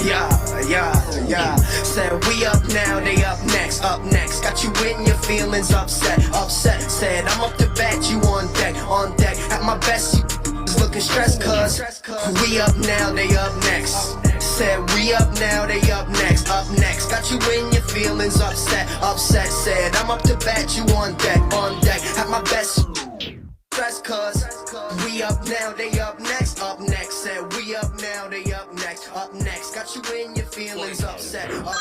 Yeah. Said we up now, they up next. Got you in your feelings upset. Said I'm up to bat, you on deck. At my best, you is looking stressed, cuz we up now, they up next. Said we up now, they up next. Got you in your feelings upset. Said I'm up to bat, you on deck. At my best, stress, cuz we up now, they up next. Said we up now, they up next. Got you in your feelings upset. Someone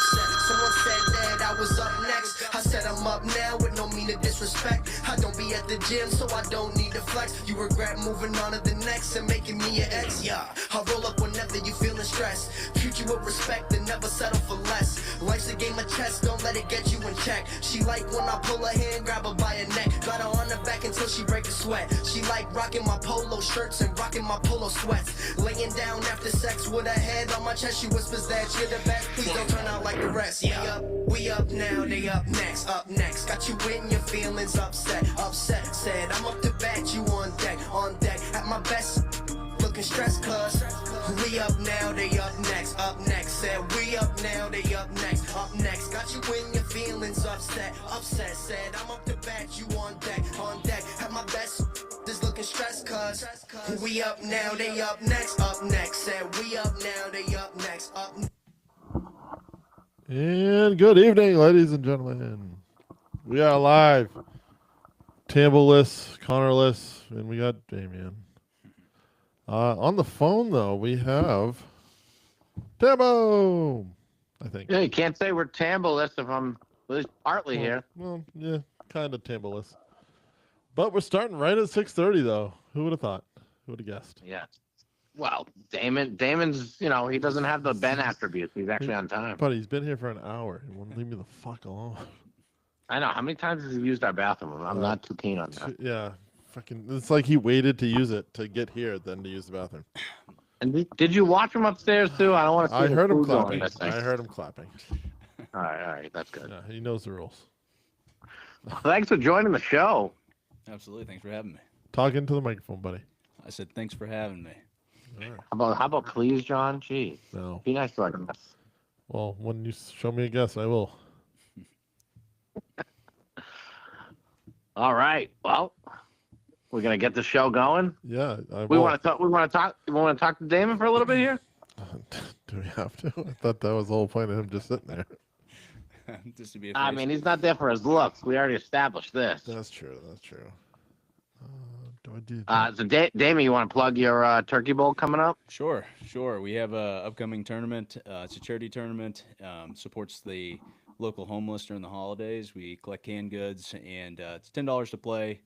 said that I was up next. I said I'm up now with no mean of disrespect. I don't be at the gym, so I don't need to flex. You regret moving on to the next and making me your ex. Yeah, I roll up whenever you feeling stressed. Treat you with respect and never settle for less. Life's a game of chess, don't let it get you in check. She like when I pull her hand, grab her by her neck. Got her on her back until she break a sweat. She like rocking my polo shirts and rocking my polo sweats. Laying down after sex with her head on my chest. She whispers that you're the best, please don't turn out like the rest. We up now, they up next. Got you in your feelings upset. Said I'm up to bat, you on deck. At my best, looking stressed, cuz we up now, they up next. Said we up now, they up next. Got you in your feelings upset. Said I'm up to bat, you on deck. At my best, just looking stressed, cuz we up now, they up next. Said we up now, they up next. And good evening, ladies and gentlemen. We are live. Tambo-less, Connor-less, and we got Damien. On the phone, though, we have Tambo, I think. Yeah, you can't say we're Tambo-less if I'm at least partly here. Well, yeah, kind of Tambo-less. But we're starting right at 6:30, though. Who would have thought? Who would have guessed? Yeah. Well, Damon's, he doesn't have the Ben attributes. He's actually on time. But he's been here for an hour. He won't leave me the fuck alone. I know. How many times has he used our bathroom? I'm not too keen on that. Yeah. Fucking, it's like he waited to use it to get here, then to use the bathroom. And did you watch him upstairs, too? I don't want to see I heard him clapping. All right. That's good. Yeah, he knows the rules. Well, thanks for joining the show. Absolutely. Thanks for having me. Talk into the microphone, buddy. I said, thanks for having me. Right. How about please, John? Gee. No. Be nice to our guests. Well, when you show me a guess, I will. All right. Well, we're gonna get the show going. Yeah. We want to talk. You want to talk to Damon for a little bit here? Do we have to? I thought that was the whole point of him just sitting there. Just to be I mean, he's not there for his looks. We already established this. That's true. Do I do? So, Damon, you want to plug your Turkey Bowl coming up? Sure. We have a upcoming tournament. It's a charity tournament. Supports the local homeless during the holidays. We collect canned goods, and it's $10 to play.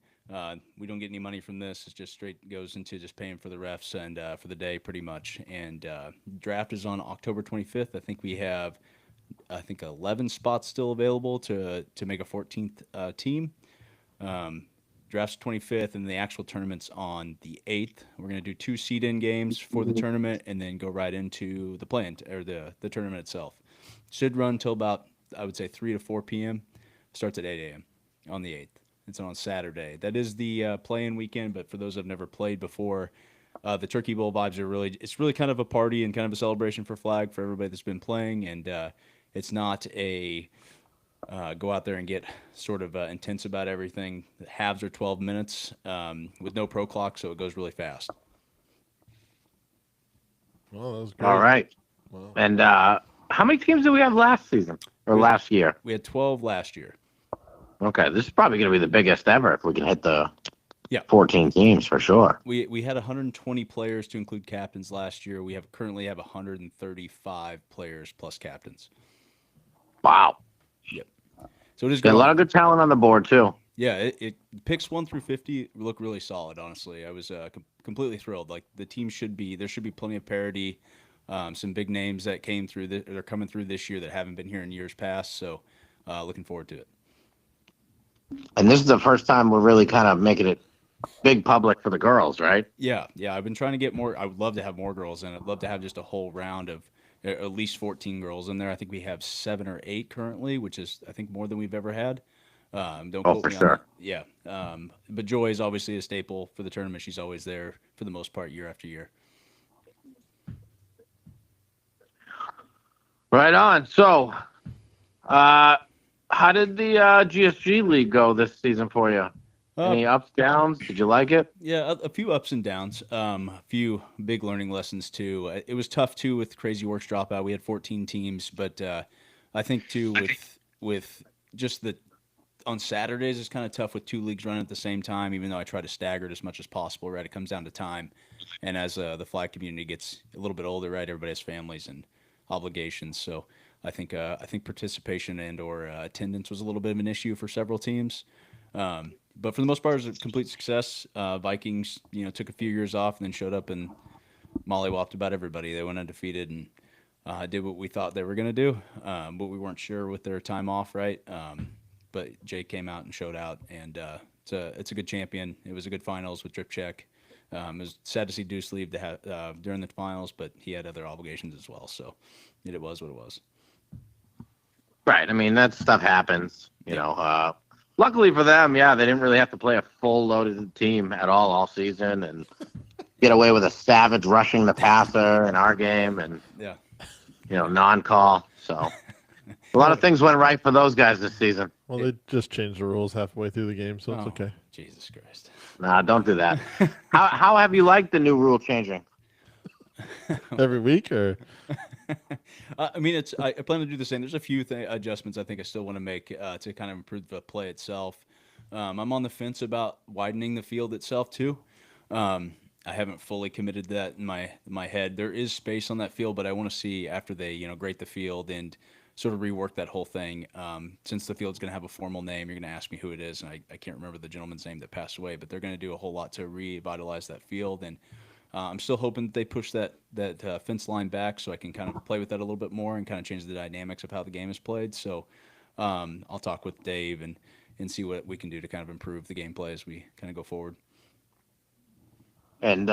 We don't get any money from this. It just straight goes into just paying for the refs and for the day, pretty much. And draft is on October 25th. I think we have 11 spots still available to make a 14th team. Draft's 25th, and the actual tournament's on the 8th. We're going to do 2 seed-in games for the tournament and then go right into the play-in, or the tournament itself. Should run till about, I would say, 3 to 4 p.m. Starts at 8 a.m. on the 8th. It's on Saturday. That is the play-in weekend, but for those that have never played before, the Turkey Bowl vibes are it's really kind of a party and kind of a celebration for flag for everybody that's been playing, and it's not a go out there and get sort of intense about everything. The halves are 12 minutes with no pro clock, so it goes really fast. Well, that was great. All right. Wow. And how many teams did we have last season or last year? We had 12 last year. Okay, this is probably going to be the biggest ever if we can hit the 14 teams for sure. We had 120 players to include captains last year. We currently have 135 players plus captains. Wow. Yep. So it is a lot of good talent on the board too. Yeah, it picks 1 through 50 look really solid. Honestly, I was completely thrilled. Like there should be plenty of parity. Some big names that came through that are coming through this year that haven't been here in years past. So looking forward to it. And this is the first time we're really kind of making it big public for the girls, right? Yeah. I've been trying to get more. I would love to have more girls, and I'd love to have just a whole round of at least 14 girls in there. I think we have 7 or 8 currently, which is, I think, more than we've ever had. Don't quote me on that. Yeah. But Joy is obviously a staple for the tournament. She's always there for the most part, year after year. Right on. So, how did the GSG League go this season for you? Any ups, downs? Did you like it? Yeah, a few ups and downs. A few big learning lessons too. It was tough too with Crazy Works dropout. We had 14 teams, but I think too with just the on Saturdays it's kind of tough with two leagues running at the same time. Even though I try to stagger it as much as possible, right? It comes down to time, and as the flag community gets a little bit older, right? Everybody has families and obligations, so I think participation and or attendance was a little bit of an issue for several teams. But for the most part, it was a complete success. Vikings, took a few years off and then showed up and mollywopped about everybody. They went undefeated and did what we thought they were going to do, but we weren't sure with their time off, right? But Jake came out and showed out, and it's a good champion. It was a good finals with Drip Check. It was sad to see Deuce leave during the finals, but he had other obligations as well. So it was what it was. Right. I mean, that stuff happens. Luckily for them, they didn't really have to play a full loaded team at all season and get away with a savage rushing the passer in our game and non-call. So a lot of things went right for those guys this season. Well, they just changed the rules halfway through the game, so it's okay. Jesus Christ. Nah, don't do that. How have you liked the new rule changing? Every week, or? I plan to do the same. There's a few adjustments I think I still want to make to kind of improve the play itself. I'm on the fence about widening the field itself too. I haven't fully committed that in my head. There is space on that field, but I want to see after they grade the field and sort of rework that whole thing. Since the field's going to have a formal name, you're going to ask me who it is, and I can't remember the gentleman's name that passed away, but they're going to do a whole lot to revitalize that field. And I'm still hoping that they push that fence line back so I can kind of play with that a little bit more and kind of change the dynamics of how the game is played. So I'll talk with Dave and see what we can do to kind of improve the gameplay as we kind of go forward. And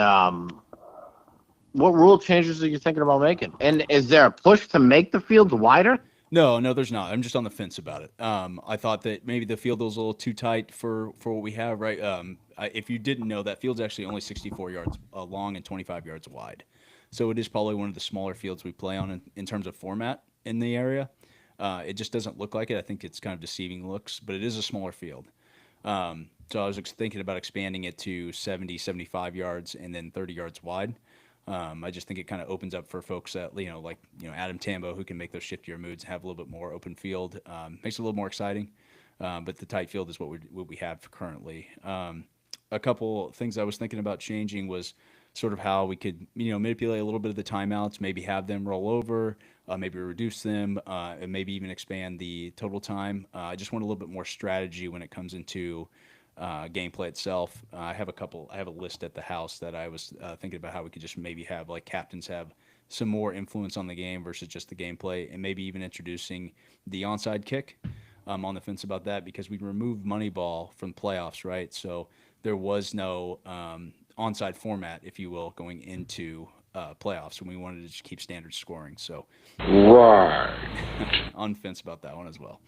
what rule changes are you thinking about making? And is there a push to make the fields wider? No, there's not. I'm just on the fence about it. I thought that maybe the field was a little too tight for what we have, right? If you didn't know, that field's actually only 64 yards long and 25 yards wide. So it is probably one of the smaller fields we play on in terms of format in the area. It just doesn't look like it. I think it's kind of deceiving looks, but it is a smaller field. So I was thinking about expanding it to 70, 75 yards and then 30 yards wide. I just think it kind of opens up for folks that, Adam Tambo, who can make those shiftier moves and have a little bit more open field. Makes it a little more exciting. But the tight field is what we have currently. A couple things I was thinking about changing was sort of how we could, manipulate a little bit of the timeouts, maybe have them roll over, maybe reduce them, and maybe even expand the total time. I just want a little bit more strategy when it comes into gameplay itself. I have a list at the house that I was thinking about how we could just maybe have captains have some more influence on the game versus just the gameplay, and maybe even introducing the onside kick. I'm on the fence about that because we removed Moneyball from playoffs, right? So there was no onside format, if you will, going into playoffs, and we wanted to just keep standard scoring. So Right. on the fence about that one as well.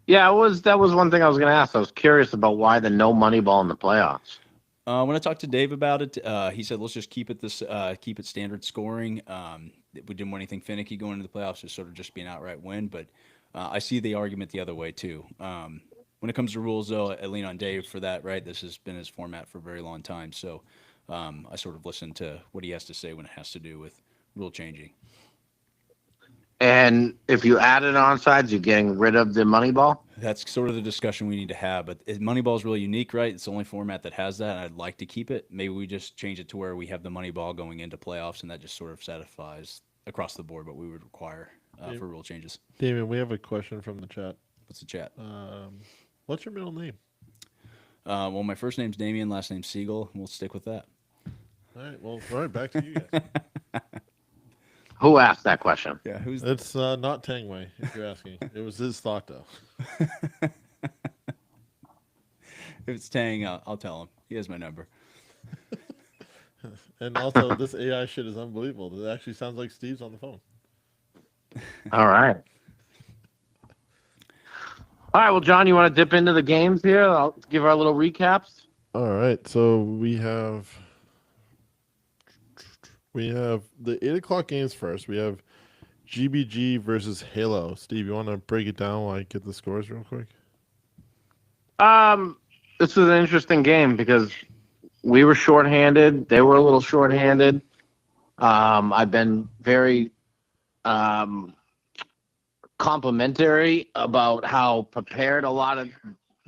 Yeah, that was one thing I was going to ask. I was curious about why the no money ball in the playoffs. When I talked to Dave about it, he said, let's just keep it standard scoring. We didn't want anything finicky going into the playoffs, sort of just be an outright win. But I see the argument the other way too. When it comes to rules, though, I lean on Dave for that, right? This has been his format for a very long time. So I sort of listen to what he has to say when it has to do with rule changing. And if you added onsides, you're getting rid of the money ball? That's sort of the discussion we need to have. But Moneyball is really unique, right? It's the only format that has that, and I'd like to keep it. Maybe we just change it to where we have the Moneyball going into playoffs, and that just sort of satisfies across the board what we would require for rule changes. Damon, we have a question from the chat. What's the chat? What's your middle name? Well, my first name's Damien, last name's Siegel. We'll stick with that. All right, back to you guys. Who asked that question? Yeah, It's not Tangway, if you're asking. It was his thought, though. If it's Tang, I'll tell him. He has my number. And also, this AI shit is unbelievable. It actually sounds like Steve's on the phone. All right. All right, well, John, you want to dip into the games here? I'll give our little recaps. All right, so we have the 8 o'clock games first. We have GBG versus Halo. Steve, you want to break it down while I get the scores real quick? This was an interesting game because we were shorthanded. They were a little shorthanded. I've been very complimentary about how prepared a lot of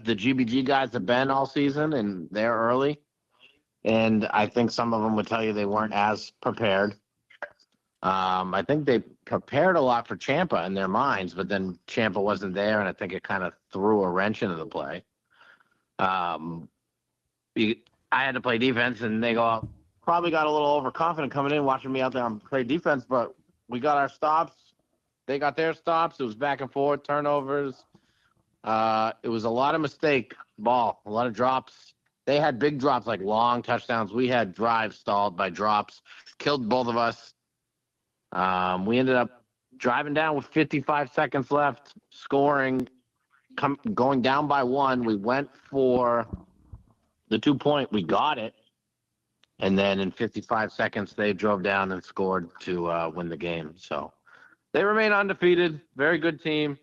the GBG guys have been all season, and they're early. And I think some of them would tell you they weren't as prepared. I think they prepared a lot for Champa in their minds, but then Champa wasn't there, and I think it kind of threw a wrench into the play. I had to play defense, and they probably got a little overconfident coming in, watching me out there and play defense, but we got our stops. They got their stops. It was back and forth, turnovers. It was a lot of mistake ball, a lot of drops. They had big drops, like long touchdowns. We had drives stalled by drops, killed both of us. We ended up driving down with 55 seconds left, scoring, going down by 1. We went for the 2-point. We got it. And then in 55 seconds, they drove down and scored to win the game. So they remain undefeated. Very good team.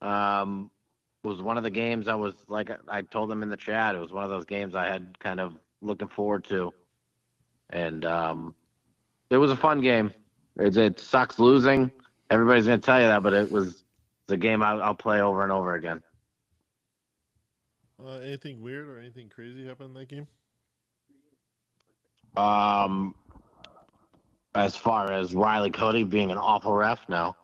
It was one of the games I told them in the chat, it was one of those games I had kind of looking forward to. And it was a fun game. It sucks losing. Everybody's going to tell you that, but it was the game I'll play over and over again. Anything weird or anything crazy happened in that game? As far as Riley Cody being an awful ref, no.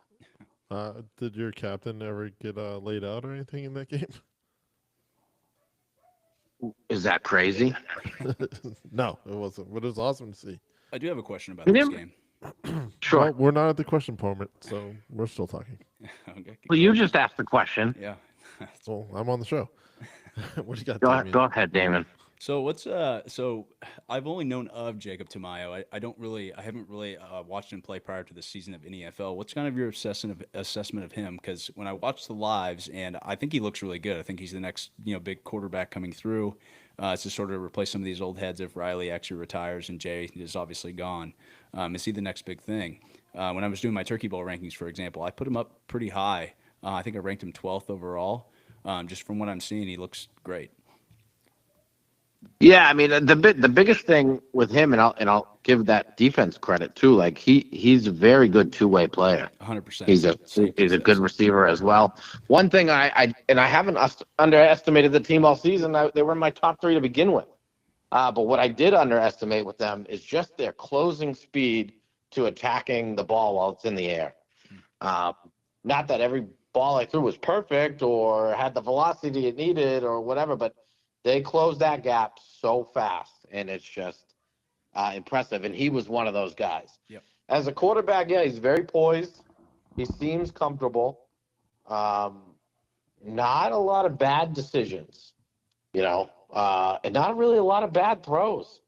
Did your captain ever get laid out or anything in that game? Is that crazy? No, it wasn't. But it was awesome to see. I do have a question about this game. Sure. Well, we're not at the question point, so we're still talking. Okay. Well, you just asked the question. Yeah. Well, I'm on the show. What do you got? Go ahead, Damon. So so I've only known of Jacob Tamayo. I haven't really watched him play prior to the season of NEFL. What's kind of your assessment of him? Because when I watch the lives, and I think he looks really good. I think he's the next big quarterback coming through to sort of replace some of these old heads if Riley actually retires and Jay is obviously gone. Is he the next big thing? When I was doing my Turkey Bowl rankings, for example, I put him up pretty high. I think I ranked him 12th overall. Just from what I'm seeing, he looks great. Yeah, I mean the biggest thing with him, and I'll give that defense credit too. Like he's a very good two-way player. 100%. He's a good receiver as well. One thing I haven't underestimated the team all season. They were in my top 3 to begin with. But what I did underestimate with them is just their closing speed to attacking the ball while it's in the air. Not that every ball I threw was perfect or had the velocity it needed or whatever, but they closed that gap so fast, and it's just impressive. And he was one of those guys. Yep. As a quarterback, yeah, he's very poised. He seems comfortable. Not a lot of bad decisions, and not really a lot of bad throws.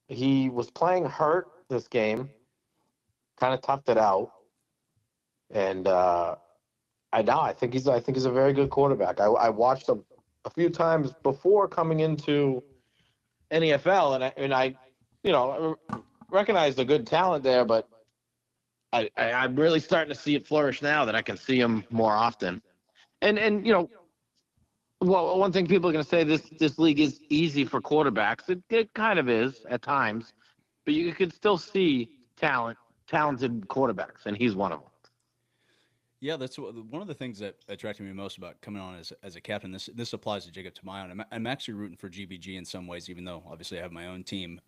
He was playing hurt this game, kind of toughed it out, and I think he's a very good quarterback. I watched him a few times before coming into NEFL, and I recognize the good talent there, but I'm really starting to see it flourish now that I can see him more often. And well, one thing people are going to say, this league is easy for quarterbacks. It kind of is at times, but you can still see talented quarterbacks, and he's one of them. Yeah, that's one of the things that attracted me most about coming on as a captain. This applies to Jacob Tamayo, and I'm actually rooting for GBG in some ways, even though obviously I have my own team.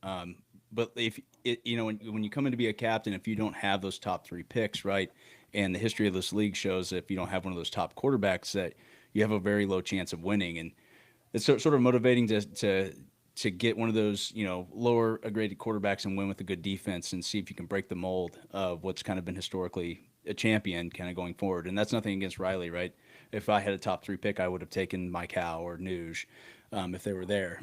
But if when you come in to be a captain, if you don't have those top 3 picks, right, and the history of this league shows that if you don't have one of those top quarterbacks, that you have a very low chance of winning, and it's sort of motivating to get one of those lower graded quarterbacks and win with a good defense and see if you can break the mold of what's kind of been historically a champion kind of going forward. And that's nothing against Riley, right? If I had a top 3 pick, I would have taken Mike Howe or Nuge if they were there.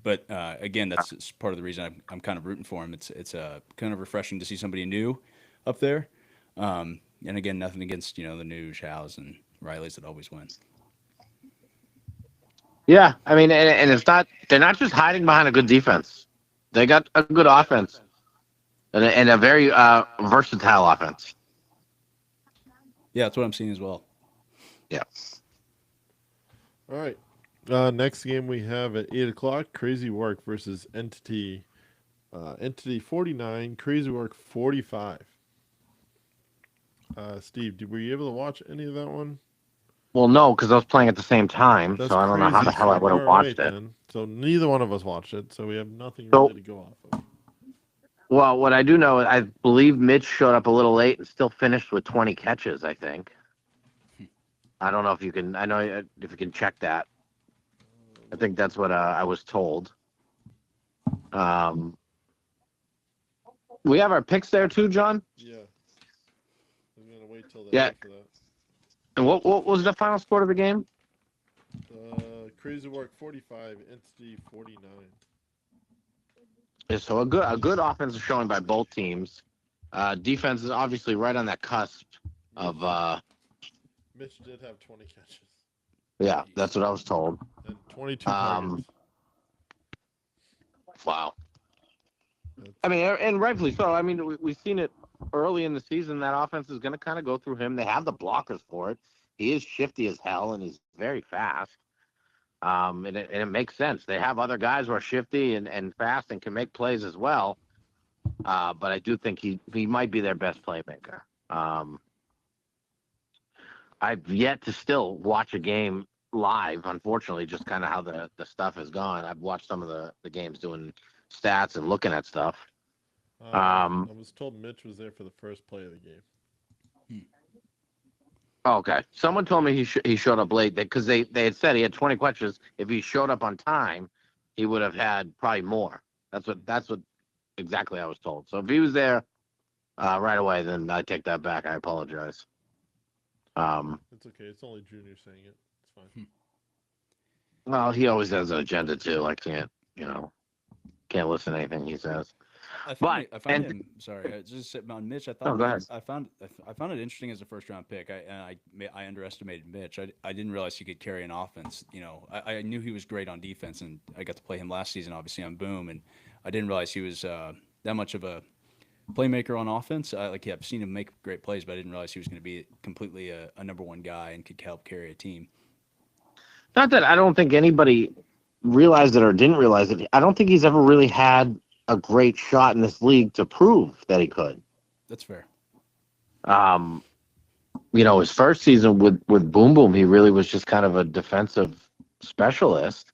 But again, that's part of the reason I'm kind of rooting for him. It's kind of refreshing to see somebody new up there. And again, nothing against the Nuge, Howe's, and Riley's that always win. Yeah, I mean, and it's not, they're not just hiding behind a good defense. They got a good offense and a very versatile offense. Yeah, that's what I'm seeing as well. Yeah. All right. Next game we have at 8:00. Crazy Work versus Entity. Entity 49. Crazy Work 45. Steve, were you able to watch any of that one? Well, no, because I was playing at the same time, That's so I don't know how crazy. the hell I would have All watched right it. then. So neither one of us watched it, so we have nothing So, really to go off of. well, what I do know, I believe Mitch showed up a little late and still finished with 20 catches. I think. I don't know if you can. I know if you can check that. I think that's what I was told. Um, we have our picks there too, John. Yeah. I'm gonna wait till the Yeah. end for that. And what was the final score of the game? Crazy Work 45, Entity 49. Yeah, so a good offensive showing by both teams. Defense is obviously right on that cusp of. Mitch did have 20 catches Yeah, that's what I was told. and 22 targets. Wow. That's, I mean, and rightfully so. I mean, we've seen it early in the season. That offense is going to kind of go through him. They have the blockers for it. He is shifty as hell, and he's very fast. And it makes sense. They have other guys who are shifty and fast and can make plays as well. But I do think he might be their best playmaker. I've yet to still watch a game live, unfortunately, just kind of how the stuff has gone. I've watched some of the games doing stats and looking at stuff. I was told Mitch was there for the first play of the game. Okay. Someone told me he showed up late because they had said he had 20 questions. If he showed up on time, he would have had probably more. That's what exactly I was told. So if he was there right away, then I take that back. I apologize. It's okay. It's only Junior saying it. It's fine. Well, he always has an agenda too. I can't listen to anything he says. I found him. Sorry, just on Mitch. I thought go ahead. I found it interesting as a first round pick. I underestimated Mitch. I didn't realize he could carry an offense. I knew he was great on defense, and I got to play him last season, obviously on Boom, and I didn't realize he was that much of a playmaker on offense. I've seen him make great plays, but I didn't realize he was going to be completely a number one guy and could help carry a team. Not that I don't think anybody realized it or didn't realize it. I don't think he's ever really had a great shot in this league to prove that he could. That's fair. His first season with Boom Boom, he really was just kind of a defensive specialist.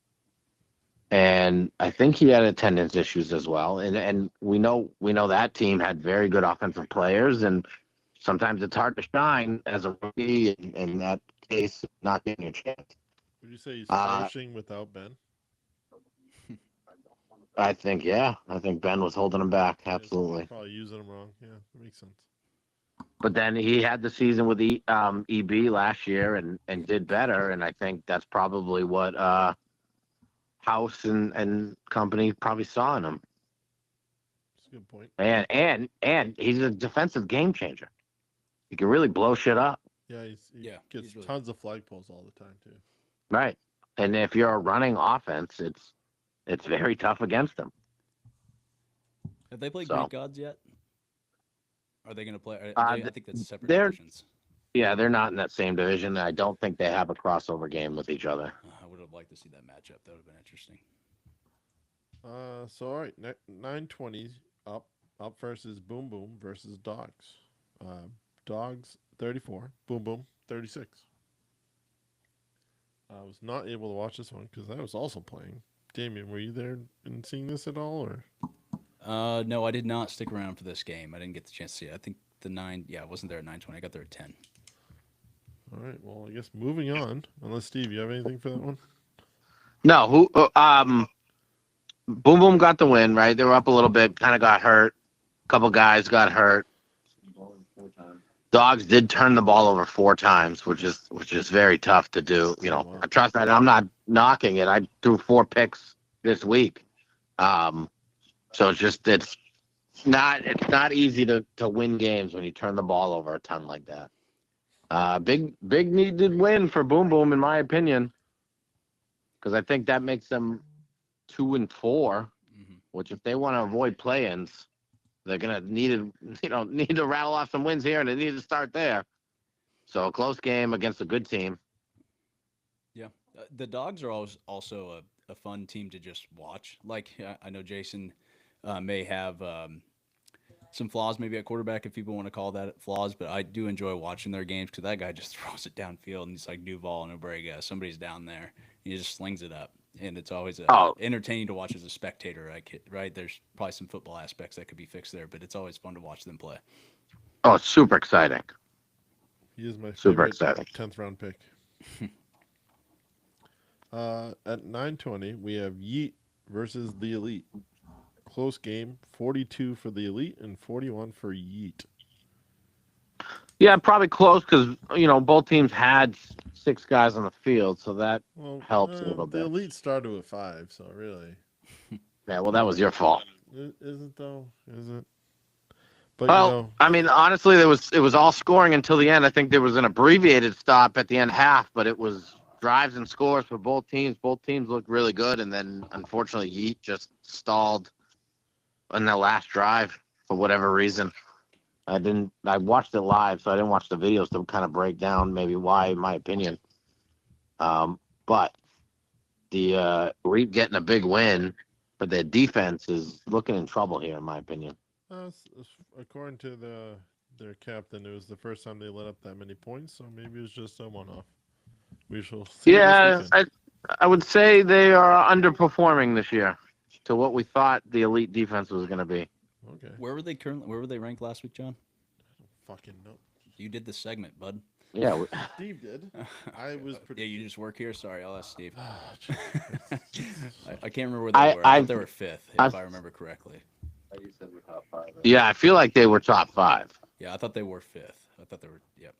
And I think he had attendance issues as well. And we know that team had very good offensive players, and sometimes it's hard to shine as a rookie, and in that case, not getting a chance. Would you say he's flourishing without Ben? I think Ben was holding him back. Absolutely. Probably using him wrong. Yeah, that makes sense. But then he had the season with the EB last year and did better, and I think that's probably what House and company probably saw in him. That's a good point. And he's a defensive game changer. He can really blow shit up. Yeah, he gets really tons of flagpoles all the time too. Right. And if you're a running offense, it's very tough against him. Have they played Greek Gods yet? Are they going to play? I think that's separate they're- divisions. Yeah, they're not in that same division. I don't think they have a crossover game with each other. I would have liked to see that matchup. That would have been interesting. So all right, 920 up first is Boom Boom versus Dogs. Dogs 34, Boom Boom 36. I was not able to watch this one because I was also playing. Damien, were you there and seeing this at all, or? No, I did not stick around for this game. I didn't get the chance to see it. I think I wasn't there at 9:20. I got there at 10. All right. Well, I guess moving on. Unless Steve, you have anything for that one? No, Boom Boom got the win, right? They were up a little bit, kind of got hurt. A couple guys got hurt. Dogs did turn the ball over 4 times, which is very tough to do. Wow. Trust me, I'm not knocking it. I threw 4 picks this week. So it's not easy to win games when you turn the ball over a ton like that. Big needed win for Boom Boom, in my opinion, because I think that makes them 2-4, which if they want to avoid play-ins, they're gonna need to rattle off some wins here, and they need to start there. So a close game against a good team. Yeah, the Dogs are always also a fun team to just watch. Like I know Jason may have some flaws maybe at quarterback if people want to call that flaws, but I do enjoy watching their games because that guy just throws it downfield and he's like Duval and Obrega. Somebody's down there. He just slings it up, and it's always Oh, entertaining to watch as a spectator. Right? There's probably some football aspects that could be fixed there, but it's always fun to watch them play. oh, it's super exciting. He is my Super favorite exciting. 10th round pick. At 9:20, we have Yeet versus the Elite. Close game, 42 for the Elite and 41 for Yeet. Yeah, probably close because both teams had 6 guys on the field, so that Well, helps a little the bit. Elite started with 5, so really. Yeah, well, that was your fault. Is it though? Is it? But Well, I mean, honestly, it was all scoring until the end. I think there was an abbreviated stop at the end half, but it was drives and scores for both teams. Both teams looked really good, and then unfortunately, Yeet just stalled on the last drive for whatever reason. I watched it live, so I didn't watch the videos to kind of break down maybe why, in my opinion. But the Elite getting a big win, but their defense is looking in trouble here, in my opinion. according to their captain, it was the first time they let up that many points, so maybe it was just a one-off. We shall see. Yeah, I would say they are underperforming this year to what we thought the Elite defense was going to be. Okay. Where were they ranked last week, John? Fucking no. You did the segment, bud. Yeah, Steve did. I was pretty. Yeah, you just work here. Sorry, I'll ask Steve. Oh, I can't remember where they were. I thought they were 5th, if I remember correctly. You said we're top 5. Right? yeah, I feel like they were top 5. Yeah, I thought they were 5th. I thought they were. Yep.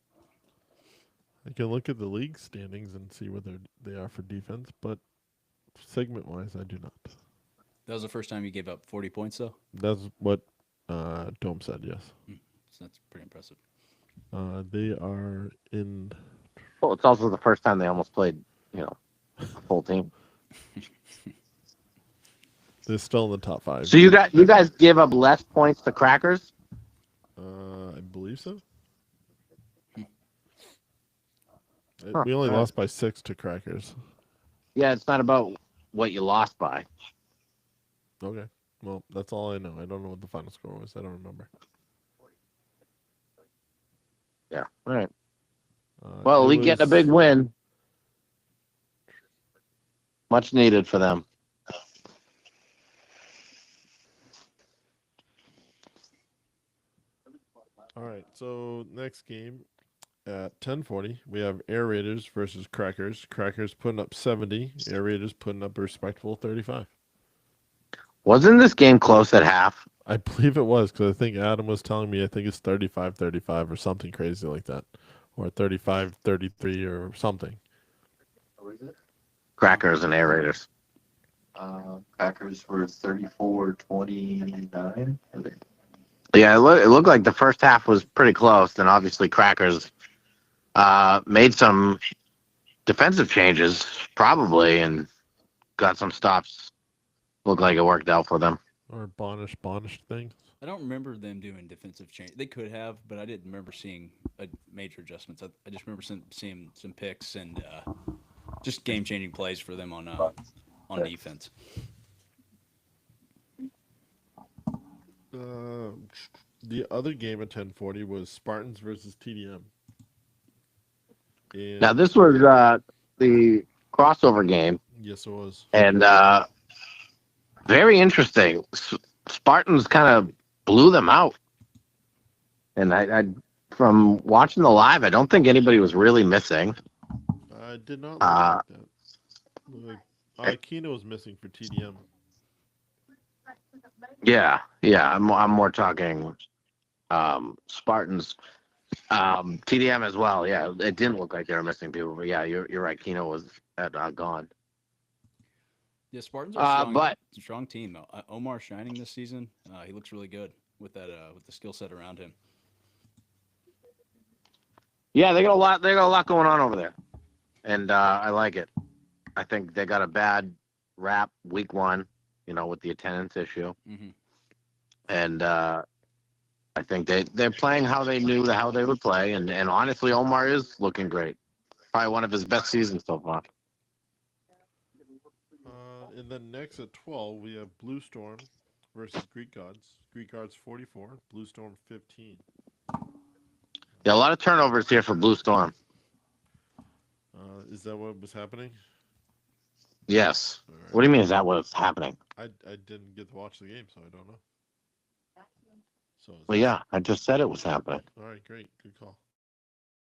I can look at the league standings and see what they are for defense, but segment-wise, I do not. That was the first time you gave up 40 points, though. That's what Dome said. Yes. So that's pretty impressive. They are in. Well, it's also the first time they almost played, a full team. They're still in the top 5. So you guys gave up less points to Crackers? I believe so. Huh. We only lost by 6 to Crackers. Yeah, it's not about what you lost by. Okay. Well, that's all I know. I don't know what the final score was. I don't remember. Yeah. All right. Well, Elite getting a big win. Much needed for them. All right. So next game at 10:40, we have Air Raiders versus Crackers. Crackers putting up 70. Air Raiders putting up a respectable 35. Wasn't this game close at half? I believe it was because I think Adam was telling me I think it's 35-35 or something crazy like that, or 35-33 or something. What is it? Crackers and Air Raiders. Packers were 34-29. Yeah, it looked like the first half was pretty close, and obviously Crackers made some defensive changes, probably, and got some stops. Looked like it worked out for them. Or Bonish things. I don't remember them doing defensive change. They could have, but I didn't remember seeing major adjustments. I just remember seeing some picks and just game-changing plays for them on defense. The other game at 10:40 was Spartans versus TDM. And Now, this was the crossover game, yes, it was. and very interesting. Spartans kind of blew them out. And I from watching the live, I don't think anybody was really missing. I did not like that. Aquino was missing for TDM. Yeah. I'm more talking Spartans. TDM as well. Yeah, it didn't look like they were missing people, but yeah, you're right. Keno was gone. Yeah, Spartans are but a strong team. Though. Omar shining this season. He looks really good with that with the skill set around him. yeah, they got a lot. They got a lot going on over there, and I like it. I think they got a bad rap week 1, with the attendance issue, Mm-hmm. and I I think they're playing how they knew how they would play, and honestly, Omar is looking great. Probably one of his best seasons so far. And then next at 12, we have Blue Storm versus Greek Gods. Greek Gods 44, Blue Storm 15. Yeah, a lot of turnovers here for Blue Storm. Is that what was happening? Yes. All right. What do you mean? Is that what's happening? I didn't get to watch the game, so I don't know. So Well, yeah, I just said it was happening. All right, great, good call.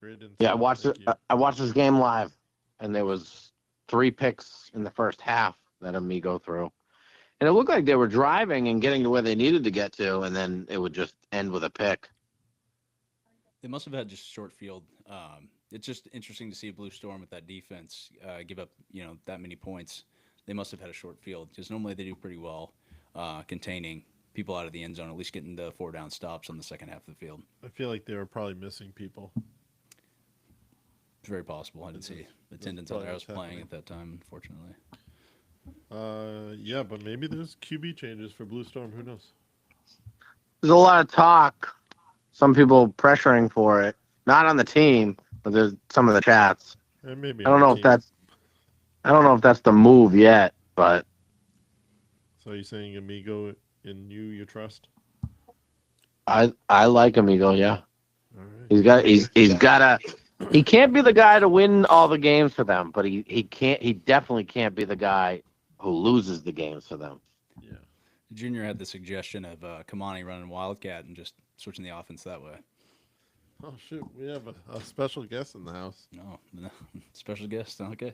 Great insight. Yeah, I watched it. Thank you. I watched this game live, and there was 3 picks in the first half that Amigo threw, and it looked like they were driving and getting to where they needed to get to, and then it would just end with a pick. They must have had just short field. It's just interesting to see Blue Storm with that defense give up, that many points. They must have had a short field because normally they do pretty well containing people out of the end zone, at least getting the 4 down stops on the second half of the field. I feel like they were probably missing people. It's very possible. I didn't see attendance out there. I was playing at that time, unfortunately. Yeah, but maybe there's QB changes for Blue Storm. Who knows? There's a lot of talk. Some people pressuring for it, not on the team, but there's some of the chats. And maybe I don't know if that's the move yet, but So are you saying Amigo in you trust? I like Amigo. Yeah, All right. he can't be the guy to win all the games for them, but he definitely can't be the guy who loses the games for them. Yeah. Junior had the suggestion of Kamani running Wildcat and just switching the offense that way. Oh shoot, we have a special guest in the house. No, special guest. Okay.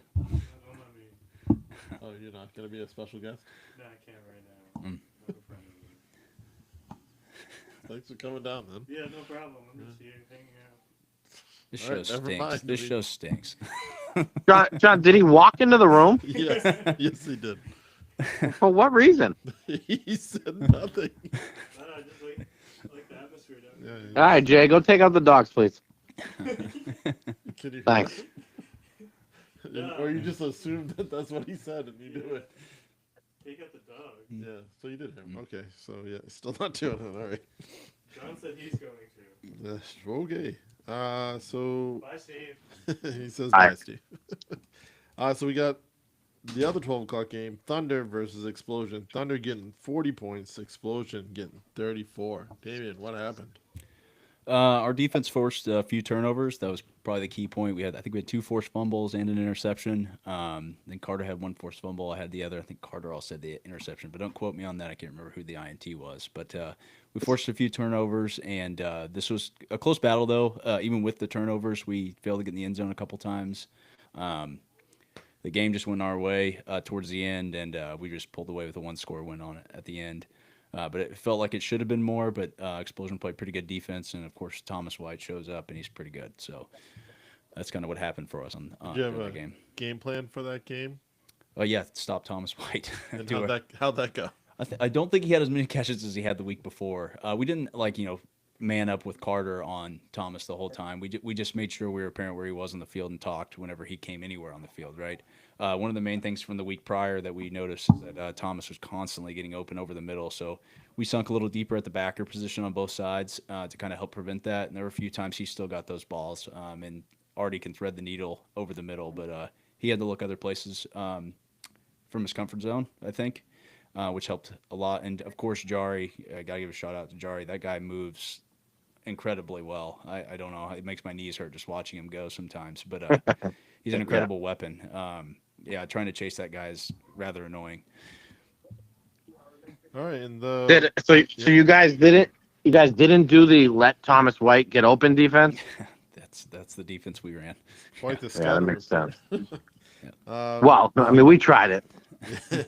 Oh, you're not gonna be a special guest? No, I can't right now. Mm. I'm a friend of Thanks for coming down, then. yours. Yeah, no problem. I'm just here hanging out. This All show right, never stinks. mind. This show stinks. John, did he walk into the room? Yes, yes, he did. For what reason? He said nothing. No, I just like the atmosphere down Yeah, here. All right, Jay, go take out the dogs, please. Can you Thanks. Or you just assumed that that's what he said and you knew it. Take out the dog. Yeah, so you did hear him. Okay, so yeah, still not doing it. All right. John said he's going to. Okay. So Bye, Steve. he says Bye. bye, Steve. So we got the other 12 o'clock game, Thunder versus Explosion. Thunder getting 40 points, Explosion getting 34. Damian, what happened? Our defense forced a few turnovers. That was probably the key point. I think we had 2 forced fumbles and an interception. Then Carter had 1 forced fumble. I had the other. I think Carter also had the interception, but don't quote me on that. I can't remember who the INT was. But we forced a few turnovers, and this was a close battle, though. Even with the turnovers, we failed to get in the end zone a couple times. The game just went our way towards the end, and we just pulled away with a 1-score win on it at the end. But it felt like it should have been more, but Explosion played pretty good defense, and, of course, Thomas White shows up, and he's pretty good. So that's kind of what happened for us on Did you have the a game. game plan for that game? Yeah, stop Thomas White. And how'd that go? I don't think he had as many catches as he had the week before. We didn't, man up with Carter on Thomas the whole time. We just made sure we were apparent where he was on the field and talked whenever he came anywhere on the field, right? One of the main things from the week prior that we noticed is that Thomas was constantly getting open over the middle. So we sunk a little deeper at the backer position on both sides to kind of help prevent that. And there were a few times he still got those balls and already can thread the needle over the middle. But he had to look other places from his comfort zone, I think, which helped a lot. And, of course, Jari, I got to give a shout-out to Jari. That guy moves incredibly well. I don't know. It makes my knees hurt just watching him go sometimes. But he's an incredible weapon. Trying to chase that guy is rather annoying. All right, and So you guys didn't do the let Thomas White get open defense? That's the defense we ran. quite the Yeah, that scatter makes sense. report. Well, I mean, we tried it.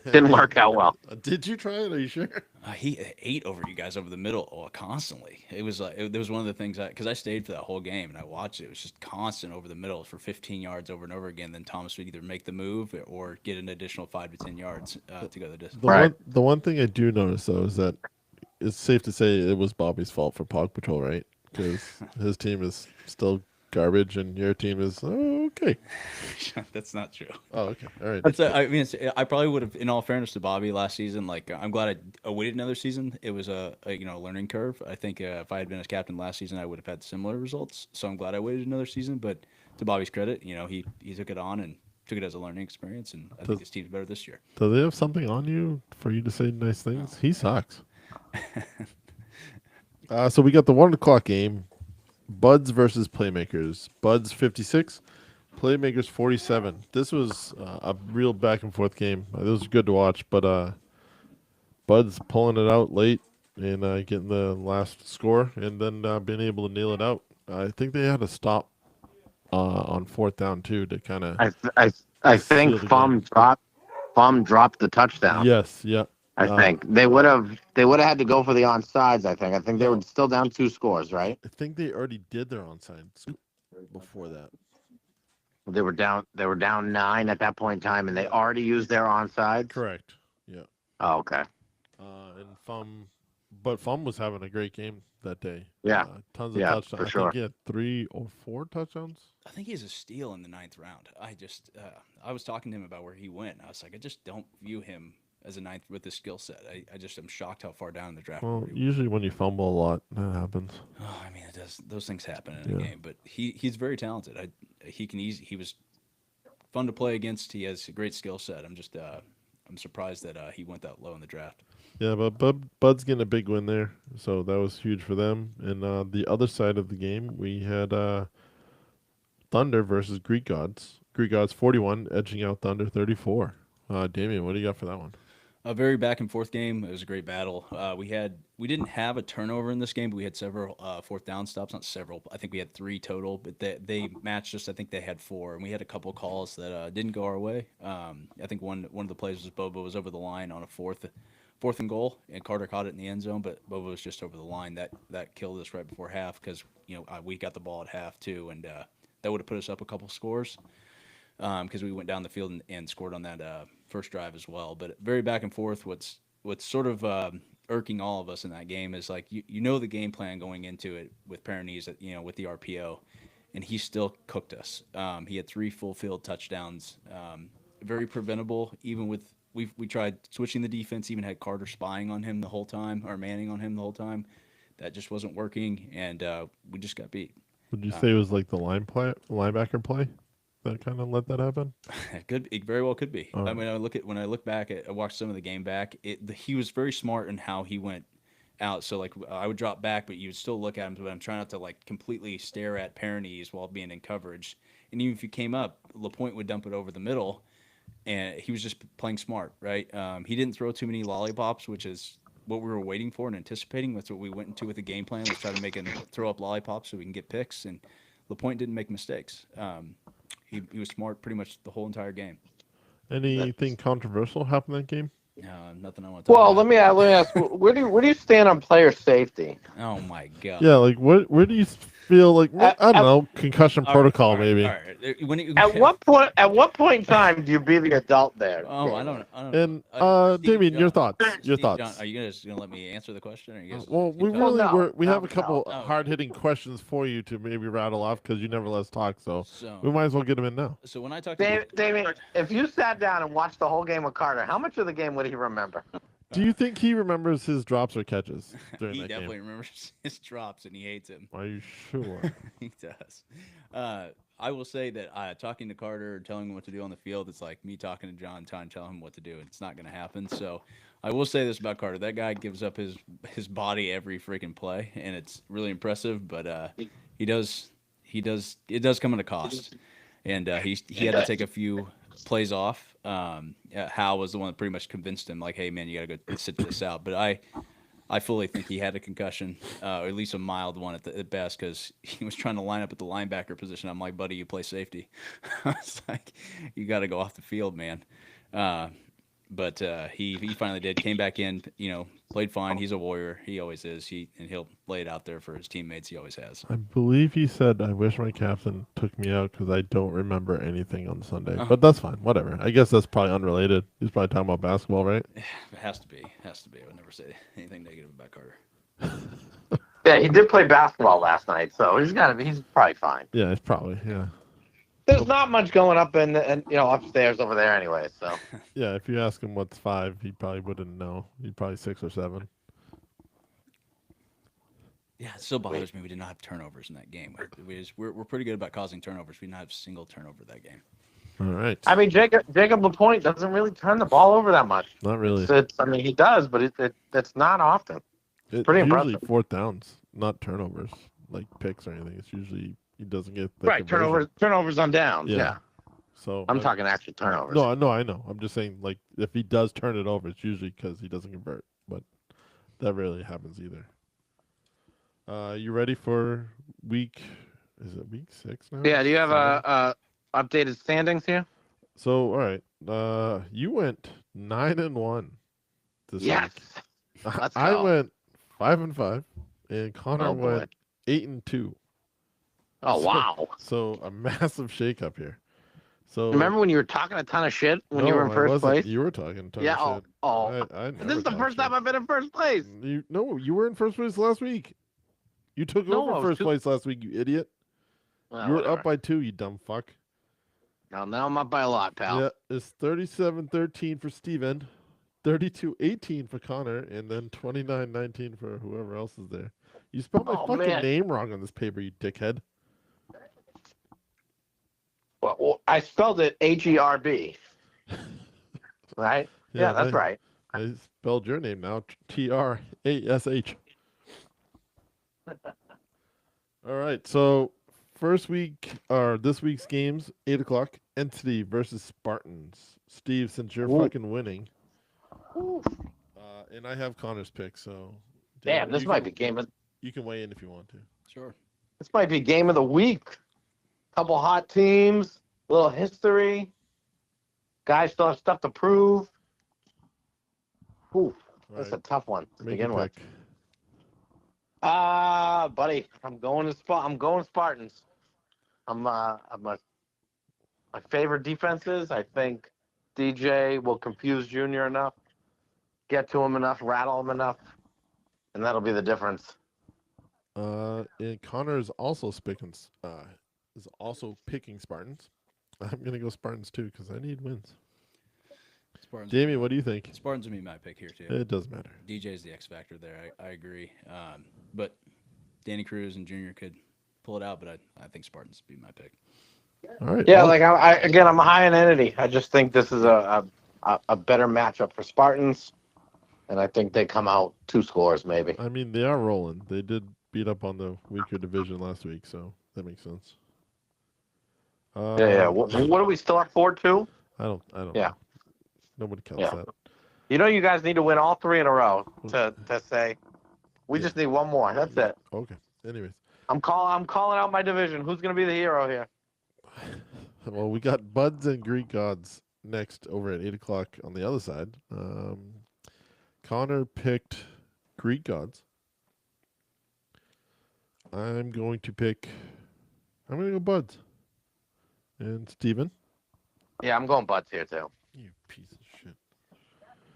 Didn't work out well. Did you try it? Are you sure? He ate over you guys over the middle constantly. It was there was one of the things because I stayed for that whole game and I watched it. It was just constant over the middle for 15 yards over and over again. Then Thomas would either make the move or get an additional 5 to 10 yards to go the distance. The one thing I do notice though is that it's safe to say it was Bobby's fault for Pog Patrol, right? Because his team is still garbage and your team is okay. That's not true. Oh, okay. All right. I mean, I probably would have, in all fairness to Bobby, last season. Like, I'm glad I waited another season. It was a learning curve. I think if I had been as captain last season, I would have had similar results. So I'm glad I waited another season. But to Bobby's credit, he took it on and took it as a learning experience, and I think his team's better this year. Do they have something on you for you to say nice things? He sucks. So we got the 1 o'clock game. Buds versus Playmakers. Buds 56, Playmakers 47. This was a real back and forth game. It was good to watch, but Buds pulling it out late and getting the last score, and then being able to nail it out. I think they had a stop on 4th down too to kind of. I think Fum dropped the touchdown. Yes, yeah. I think they would have had to go for the onside. I think they were still down 2 scores, right? I think they already did their onside before that. They were down 9 at that point in time, and they already used their onside. Correct. Yeah. Oh, okay. And Fum was having a great game that day. Yeah. Tons of Yeah, touchdowns. for I sure. think he had 3 or 4 touchdowns. I think he's a steal in the 9th round. I was talking to him about where he went. I was like, I just don't view him as a 9th with his skill set. I just am shocked how far down in the draft. Well, usually when you fumble a lot, that happens. Oh, I mean, it does. Those things happen in a game, but he's very talented. He was fun to play against. He has a great skill set. I'm surprised that he went that low in the draft. Yeah, but Bud's getting a big win there, so that was huge for them. And the other side of the game, we had Thunder versus Greek Gods. Greek Gods 41, edging out Thunder 34. Damien, what do you got for that one? A very back and forth game. It was a great battle. We didn't have a turnover in this game, but we had several 4th down stops. Not several. I think we had 3 total, but they matched us. I think they had 4, and we had a couple calls that didn't go our way. I think one of the plays was Bobo was over the line on a fourth and goal, and Carter caught it in the end zone, but Bobo was just over the line. That killed us right before half because we got the ball at half too, and that would have put us up a couple scores. Because we went down the field and scored on that first drive as well. But very back and forth. What's sort of irking all of us in that game is like the game plan going into it with Paranese, with the RPO, and he still cooked us. He had 3 full field touchdowns, very preventable. Even with we tried switching the defense, even had Carter spying on him the whole time or manning on him the whole time. That just wasn't working, and we just got beat. Would you say it was like the linebacker play that kind of let that happen? It very well could be. Oh. I mean, I look back I watched some of the game back. He was very smart in how he went out. So like I would drop back, but you would still look at him. But I'm trying not to like completely stare at Paranese while being in coverage. And even if you came up, LaPointe would dump it over the middle, and he was just playing smart, right? He didn't throw too many lollipops, which is what we were waiting for and anticipating. That's what we went into with the game plan. Was try to make him throw up lollipops so we can get picks. And LaPointe didn't make mistakes. He was smart pretty much the whole entire game. Anything controversial happened that game? Nothing I want to talk about. Let me ask, where do you stand on player safety? Oh my god. Yeah, like where do you feel like I don't know, concussion protocol maybe. All right. At what point in time do you be the adult there? Oh, I don't And Steve, Damien, your John, thoughts. Your Steve, thoughts. John, are you guys gonna let me answer the question? Or are you guys Well, we keep talking? really we have a no. couple Oh. hard-hitting questions for you to maybe rattle off because you never let us talk, so So, we might as well get them in now. so when I talk to Damien, if you sat down and watched the whole game with Carter, how much of the game would he remember? Do you think he remembers his drops or catches during he that definitely game? remembers his drops and he hates him. Are you sure? He does. I will say that talking to Carter, telling him what to do on the field, it's like me talking to John, trying to tell him what to do. It's not going to happen. So I will say this about Carter: that guy gives up his body every freaking play, and it's really impressive. But he does. It does come at a cost, and he had to take a few plays off. Hal was the one that pretty much convinced him, like, "Hey, man, you got to go sit this out." But I fully think he had a concussion, or at least a mild one at best, because he was trying to line up at the linebacker position. I'm like, buddy, you play safety. I was like, you got to go off the field, man. But he finally did. Came back in, played fine. He's a warrior. He always is. And he'll lay it out there for his teammates. He always has. I believe he said, "I wish my captain took me out because I don't remember anything on Sunday." But that's fine. Whatever. I guess that's probably unrelated. He's probably talking about basketball, right? It has to be. I would never say anything negative about Carter. Yeah, he did play basketball last night, so he's probably fine. Yeah, it's probably There's not much going up and upstairs over there anyway. So yeah. If you ask him what's 5, he probably wouldn't know. He'd probably 6 or 7. Yeah, it still bothers me we did not have turnovers in that game. We're pretty good about causing turnovers. We did not have a single turnover that game. All right. I mean, Jacob Lapointe doesn't really turn the ball over that much. Not really. I mean, he does, but it's not often. It's pretty usually impressive. 4th downs, not turnovers, like picks or anything. It's usually he doesn't get the Right, conversion. turnovers on downs. Yeah, So I'm talking actual turnovers. No, I know. I'm just saying, like, if he does turn it over, it's usually because he doesn't convert. But that rarely happens either. You ready for week? Is it week 6 now? Yeah, do you have 7? updated standings here? So all right, you went 9-1 this Yes. week. Let's I go. went 5-5, and Connor Oh, boy. went 8-2. Oh, wow. So a massive shakeup here. So Remember when you were talking a ton of shit when you no, were in I first wasn't. place? You were talking. A ton Yeah. of shit. I This is the first time I've been in first place. You were in first place last week. You took No, I over was first place last week, you idiot. Well, you were whatever. up by 2, you dumb fuck. Now I'm up by a lot, pal. Yeah, it's 37-13 for Steven, 32-18 for Connor, and then 29-19 for whoever else is there. You spelled my fucking man. name wrong on this paper, you dickhead. Well, I spelled it Herb. Right? Yeah, that's right. I spelled your name now, Trash. All right, so first week, or this week's games, 8 o'clock, Entity versus Spartans. Steve, since you're fucking winning, and I have Connor's pick, so... Damn, this might be You can weigh in if you want to. Sure. This might be game of the week. Couple hot teams, a little history. Guys still have stuff to prove. Ooh, that's Right. a tough one to Make begin your with. pick. Buddy, I'm going Spartans. My favorite defenses. I think DJ will confuse Junior enough, get to him enough, rattle him enough, and that'll be the difference. And Connor is also picking Spartans. I'm gonna go Spartans too because I need wins. Spartans. Damien, what do you think? Spartans would be my pick here too. It doesn't matter. DJ's the X factor there. I agree. But Danny Cruz and Junior could pull it out, but I think Spartans would be my pick. All right. Yeah, like I'm a high on entity. I just think this is a better matchup for Spartans, and I think they come out 2 scores maybe. I mean, they are rolling. They did beat up on the weaker division last week, so that makes sense. Yeah. What are we still at 4-2? I don't. Yeah. know. Nobody counts Yeah. that. You guys need to win all 3 in a row to say we just need one more. That's it. Okay. Anyways, I'm calling out my division. Who's gonna be the hero here? well, we got Buds and Greek Gods next over at 8 o'clock on the other side. Connor picked Greek Gods. I'm going to go Buds. And Steven? Yeah, I'm going Buds here too. You piece of shit.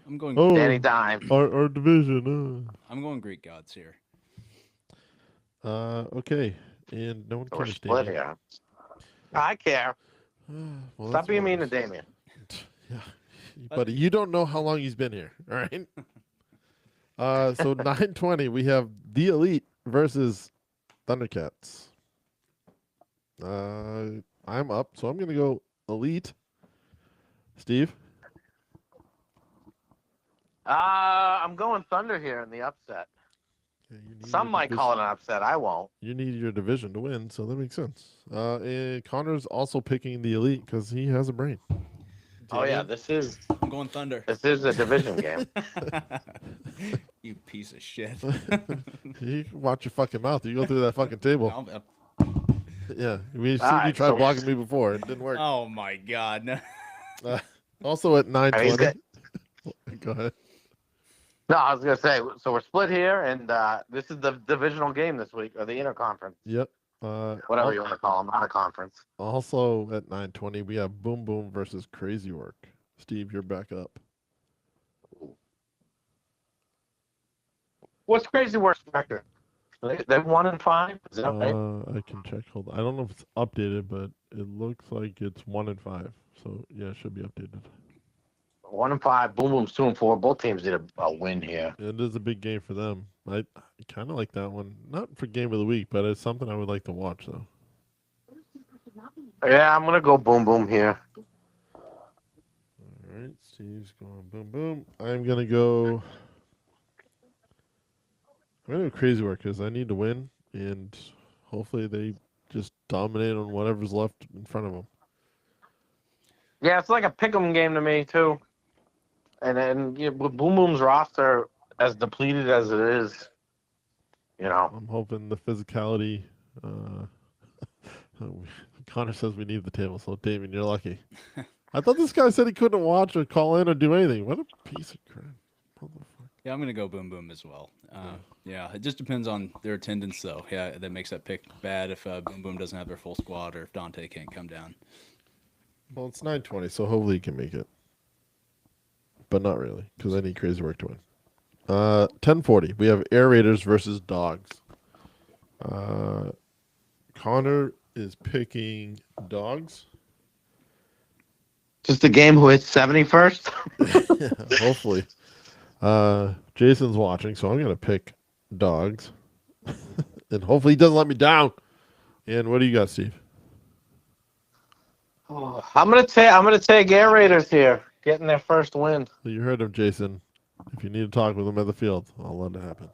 I'm going. Oh, Danny Dime. our division. I'm going Greek gods here. Okay. And no one We're cares, split Damien. here. I care. Well, Stop that's being mean to worse. Damien. Yeah, buddy, you don't know how long he's been here. All right. So 9:20, we have the Elite versus Thundercats. I'm up, so I'm gonna go Elite. Steve, I'm going Thunder here in the upset. yeah, you need Some your might call it an upset. I won't. You need your division to win, so that makes sense. And Connor's also picking the Elite because he has a brain. Oh yeah, Damien? I'm going Thunder. this is a division game. You piece of shit. You can watch your fucking mouth. You go through that fucking table. Yeah, we seen you Alright, try so- blocking me before. It didn't work. Oh my God. No. Also at I mean, 9:20. Go ahead. No, I was gonna say. So we're split here, and this is the divisional game this week, or the interconference, Yep. whatever you want to call them, not a conference. Also at 9:20, we have Boom Boom versus Crazy Work. Steve, you're back up. What's crazy worse record? They're 1-5. Is that right? I can check. Hold on. I don't know if it's updated, but it looks like it's 1-5. So yeah, it should be updated. 1-5. Boom Boom's 2-4. Both teams need a win here. It is a big game for them. I kind of like that one. Not for game of the week, but it's something I would like to watch though. Yeah, I'm gonna go Boom Boom here. All right, Steve's going boom boom. I'm gonna go. I'm gonna go crazy work because I need to win, and hopefully they just dominate on whatever's left in front of them. Yeah, it's like a pick'em game to me too. And with Boom Boom's roster as depleted as it is, I'm hoping the physicality. Connor says we need the table, so Damien, you're lucky. I thought this guy said he couldn't watch or call in or do anything. What a piece of crap. Yeah, I'm gonna go Boom Boom as well. Yeah, it just depends on their attendance, though. Yeah, that makes that pick bad if Boom Boom doesn't have their full squad or if Dante can't come down. Well, it's 9:20, so hopefully he can make it. But not really, because I need crazy work to win. 10:40. We have Air Raiders versus Dogs. Connor is picking Dogs. just a game who hits 70 first. Yeah, hopefully. Jason's watching, so I'm gonna pick Dogs, and hopefully he doesn't let me down. And what do you got, Steve? I'm gonna take Air Raiders here, getting their first win. Well, you heard him, Jason. If you need to talk with him at the field, I'll let it happen.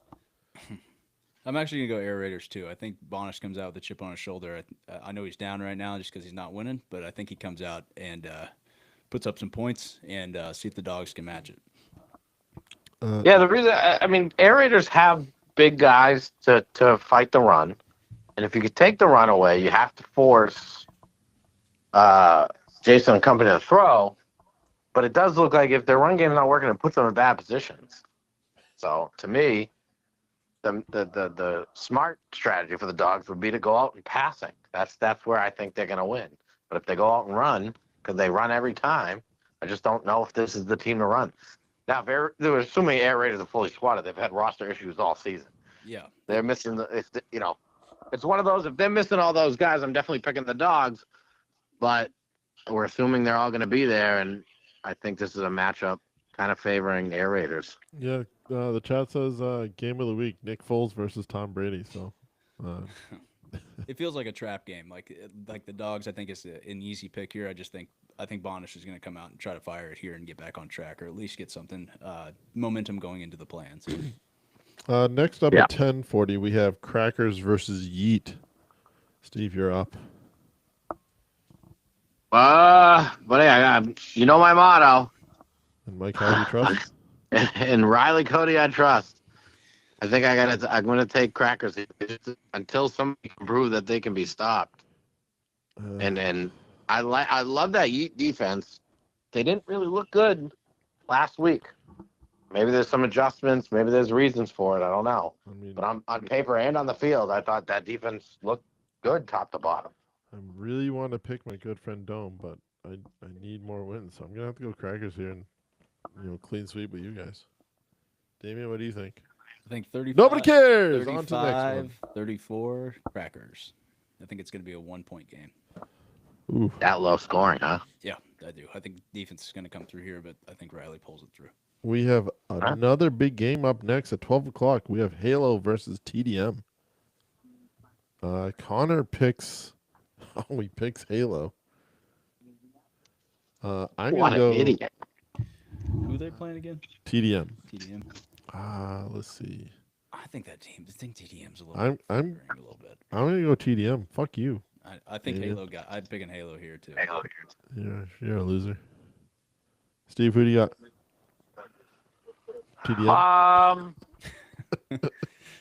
I'm actually gonna go Air Raiders too. I think Bonish comes out with a chip on his shoulder. I know he's down right now just because he's not winning, but I think he comes out and puts up some points and see if the Dogs can match it. Yeah, the reason I mean, Air Raiders have big guys to fight the run, and if you could take the run away, you have to force Jason and company to throw. But it does look like if their run game's not working, it puts them in bad positions. So to me, the smart strategy for the Dogs would be to go out and passing. That's where I think they're going to win. But if they go out and run, because they run every time, I just don't know if this is the team to run. Now, they're assuming Air Raiders are fully squatted. They've had roster issues all season. Yeah, They're missing it's one of those. If they're missing all those guys, I'm definitely picking the Dogs. But we're assuming they're all going to be there, and I think this is a matchup kind of favoring the Air Raiders. Yeah, the chat says game of the week: Nick Foles versus Tom Brady. So, it feels like a trap game. Like the Dogs, I think is an easy pick here. I think Bonish is going to come out and try to fire it here and get back on track, or at least get something momentum going into the plans. next up at 10:40, we have Crackers versus Yeet. Steve, you're up. But yeah, you know my motto. And Mike, how do you trust? And Riley Cody, I trust. I think I'm gonna take Crackers until somebody can prove that they can be stopped. And I love that Yeet defense. They didn't really look good last week. Maybe there's some adjustments. Maybe there's reasons for it. I don't know. But on paper and on the field, I thought that defense looked good top to bottom. I really want to pick my good friend Dome, but I need more wins, so I'm gonna have to go Crackers here and clean sweep with you guys. Damien, what do you think? I think 35. Nobody cares. 35, On to the next one. 34 Crackers. I think it's going to be a 1-point game. Ooh. That low scoring, huh? Yeah, I do. I think defense is going to come through here, but I think Riley pulls it through. We have another big game up next at 12 o'clock. We have Halo versus TDM. Connor picks. Oh, he picks Halo. I'm What gonna go an idiot. Who are they playing again? TDM. TDM. Let's see. I think TDM's a little. I'm a little bit. I'm gonna go TDM. Fuck you. I think Damien. Halo got. I'm picking Halo here too. You're a loser. Steve, who do you got? TDM.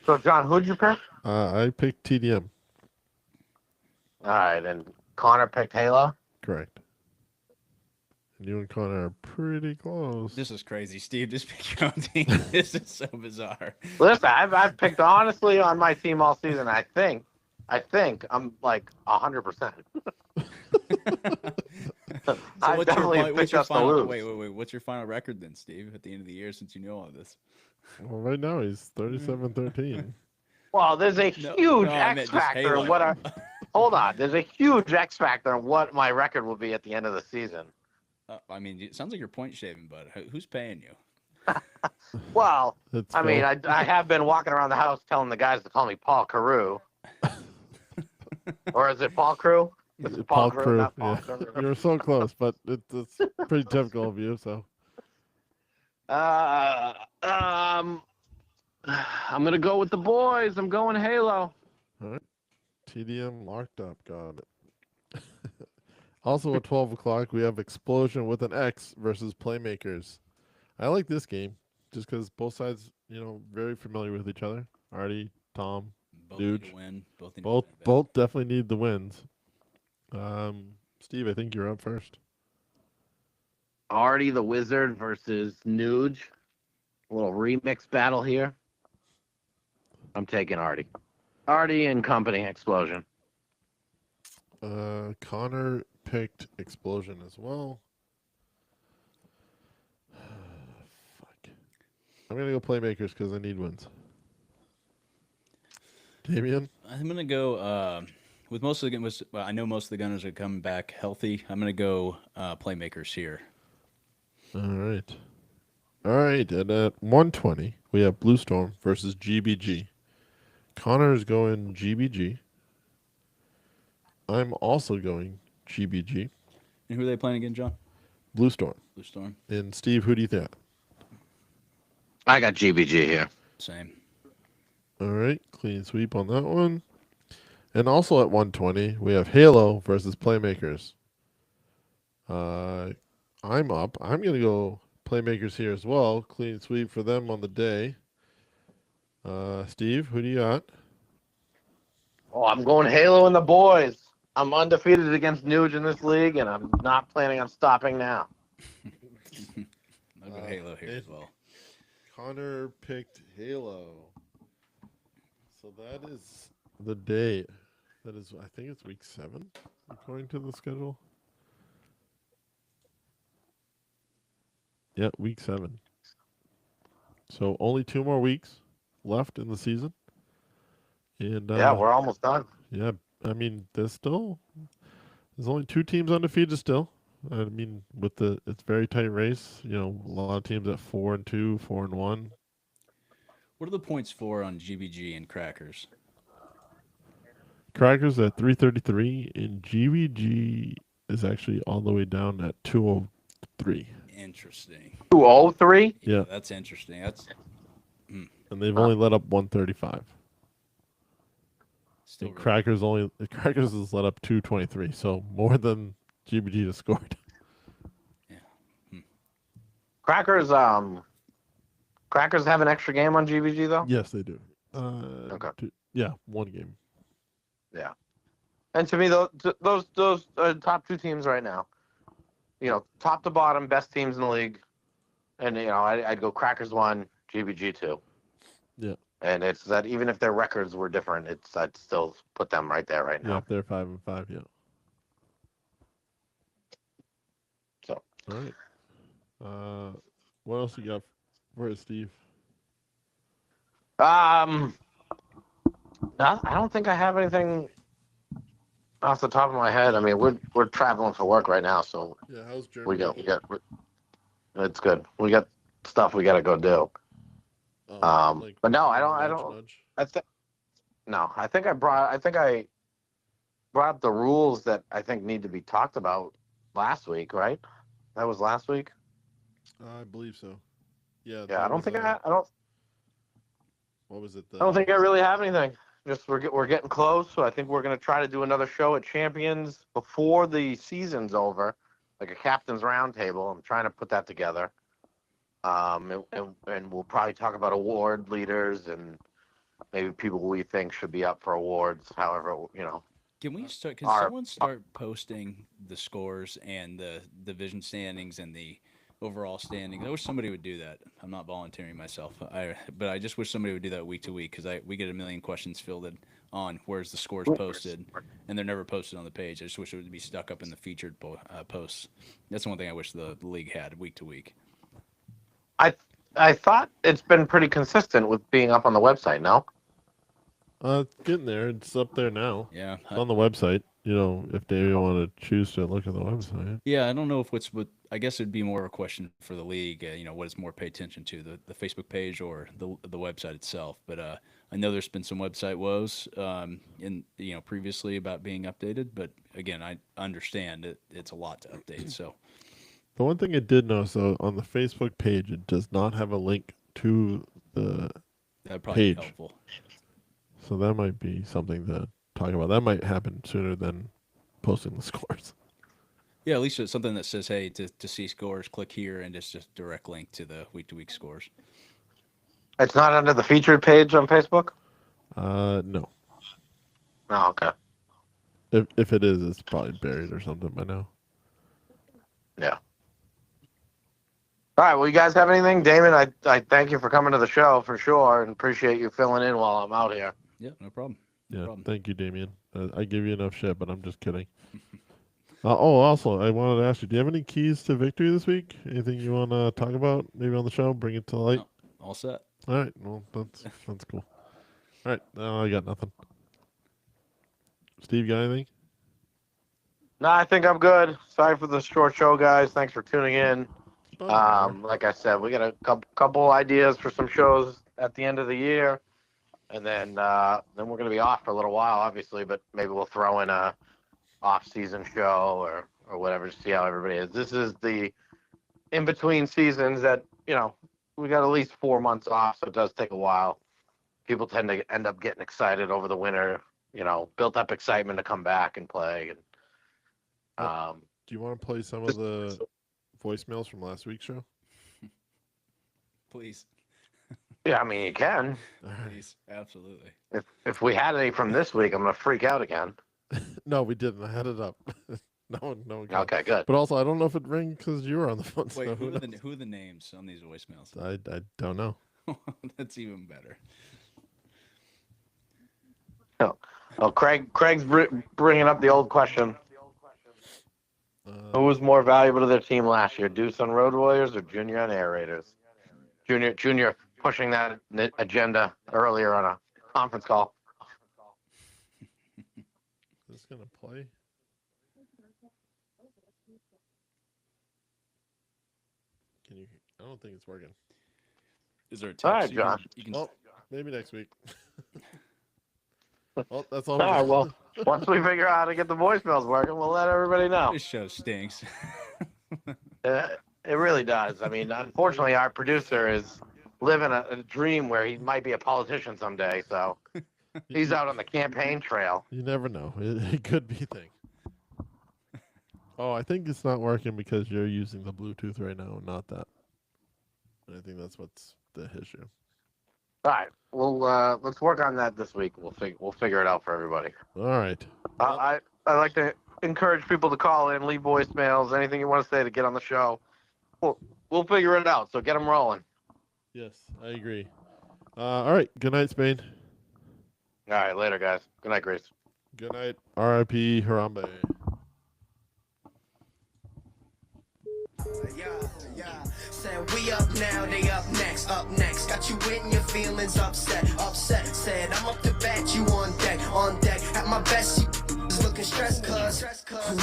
So John, who'd you pick? I picked TDM. All right, and Connor picked Halo. Correct. And you and Connor are pretty close. This is crazy, Steve. Just pick your own team. This is so bizarre. Listen, I've picked honestly on my team all season. I think I'm like 100%. So I definitely picked us to lose. Wait. What's your final record then, Steve? At the end of the year, since you know all this. Well, right now he's 37-13. Well, there's a No, huge no, I meant X just factor Halo. in what hold on. There's a huge X factor in what my record will be at the end of the season. I mean, it sounds like you're point shaving, bud. Who's paying you? Well, That's I mean, Phil. I have been walking around the house telling the guys to call me Paul Carew. Or is it Paul Crew? Is it Paul Crew, Crew. not Paul Yeah. Carew? You were so close, but it's pretty typical of you. So I'm gonna go with the boys. I'm going Halo. all right, TDM locked up. Got it. Also at 12 o'clock, we have Explosion with an X versus Playmakers. I like this game just because both sides, very familiar with each other. Artie, Tom, Both need Nuge. to win. Both need to both win bad. both definitely need the wins. Steve, I think you're up first. Artie the Wizard versus Nuge. A little remix battle here. I'm taking Artie. Artie and company Explosion. Connor picked Explosion as well. Fuck. I'm gonna go Playmakers because I need wins. Damian? I'm gonna go with most of the gunners. Well, I know most of the gunners are coming back healthy. I'm gonna go playmakers here. All right. All right. And at 120, we have Blue Storm versus GBG. Connor is going GBG. I'm also going GBG. And who are they playing again, John? Blue Storm. Blue Storm. And Steve, who do you think? I got GBG here. Same. All right. Clean sweep on that one. And also at 120, we have Halo versus Playmakers. I'm up. I'm going to go Playmakers here as well. Clean sweep for them on the day. Steve, who do you got? Oh, I'm going Halo and the boys. I'm undefeated against Nuge in this league, and I'm not planning on stopping now. I'll go Halo here as well. Connor picked Halo. So that is the day. That is, I think it's week 7, according to the schedule. Yeah, week 7. So only 2 more weeks left in the season. And Yeah, we're almost done. yeah, I mean, there's only 2 teams undefeated still. I mean, it's very tight race. A lot of teams at 4-2, 4-1. What are the points for on GBG and Crackers? Crackers at 333, and GBG is actually all the way down at 203. Interesting. 203? Yeah, That's interesting. That's and they've only let up 135. still And really Crackers has let up 223, so more than GBG has scored. Crackers have an extra game on GBG, though? Yes, they do. Okay. Yeah, 1 game. Yeah. And to me, those are the top 2 teams right now. Top to bottom, best teams in the league. And, I'd go Crackers 1, GBG 2. Yeah. And it's that even if their records were different, I'd still put them right there right Yeah, now. if they're 5-5. Yeah. So. All right. What else you got for us, Steve? I don't think I have anything off the top of my head. I mean, we're traveling for work right now, so Yeah, how's Germany? we got it's good. We got stuff we got to go do. But no, I don't. Nudge. I think I brought up the rules that I think need to be talked about last week, right? That was last week. I believe so. Yeah. Yeah, I don't think I don't. What was it? I don't think I really have anything. Just we're getting close, so I think we're gonna try to do another show at Champions before the season's over, like a captain's roundtable. I'm trying to put that together. And we'll probably talk about award leaders and maybe people we think should be up for awards. However, Can we start? Can Our- someone start posting the scores and the division standings and the overall standings? I wish somebody would do that. I'm not volunteering myself, but I just wish somebody would do that week to week because we get a million questions fielded on where's the scores posted, and they're never posted on the page. I just wish it would be stuck up in the featured posts. That's the one thing I wish the league had week to week. I thought it's been pretty consistent with being up on the website. No. It's getting there. It's up there now. Yeah. It's on the website. You know, if they want to choose to look at the website. Yeah, I don't know if what I guess it'd be more of a question for the league. What is more pay attention to the Facebook page or the website itself. But I know there's been some website woes in previously about being updated. But again, I understand it's a lot to update. So The one thing I did notice, though, on the Facebook page, it does not have a link to the that'd probably be page. helpful. So that might be something to talk about. That might happen sooner than posting the scores. Yeah, at least it's something that says, hey, to see scores, click here, and it's just a direct link to the week-to-week scores. It's not under the featured page on Facebook? No. Oh, okay. If it is, it's probably buried or something by now. Yeah. All right. Well, you guys have anything? Damon, I thank you for coming to the show for sure and appreciate you filling in while I'm out here. Yeah, no problem. Yeah, problem. thank you, Damien. I give you enough shit, but I'm just kidding. Also, I wanted to ask you, do you have any keys to victory this week? Anything you want to talk about maybe on the show? Bring it to light? No, all set. All right. Well, that's cool. All right. No, I got nothing. Steve, got anything? No, I think I'm good. Sorry for the short show, guys. Thanks for tuning in. Like I said, we got a couple ideas for some shows at the end of the year, and then we're going to be off for a little while, obviously. But maybe we'll throw in a off-season show or whatever to see how everybody is. This is the in between seasons that we got at least 4 months off, so it does take a while. People tend to end up getting excited over the winter. Built up excitement to come back and play. And do you want to play some of the voicemails from last week's show? Please. yeah, I mean you can. All right. Please. Absolutely. If we had any from this week, I'm gonna freak out again. No, we didn't. I had it up. no one got it. Okay, good. But also, I don't know if it rang because you were on the phone. Wait, so who knows? are the names on these voicemails? I don't know. That's even better. Oh, Craig's bringing up the old question. Who Uh, was more valuable to their team last year, Deuce on Road Warriors or Junior on Air Raiders? Junior pushing that agenda earlier on a conference call. is this gonna play? Can you? I don't think it's working. Is there a text? All right, you can- Josh. You can, Oh, maybe next week. Well, that's all. All right, well, once we figure out how to get the voicemails working, we'll let everybody know. This show stinks. It really does. I mean, unfortunately, our producer is living a dream where he might be a politician someday, so he's out on the campaign trail. You never know. It could be a thing. Oh, I think it's not working because you're using the Bluetooth right now, not that. I think that's what's the issue. All right, well, let's work on that this week. We'll figure it out for everybody. All right. I like to encourage people to call in, leave voicemails, anything you want to say to get on the show. We'll figure it out. So get them rolling. Yes, I agree. All right. Good night, Spain. All right, later, guys. Good night, Grace. Good night. R.I.P. Harambe. Yeah. Said we up now, they up next. Got you in your feelings upset. Said I'm up to bat, you on deck. At my best, you is looking stressed, cuz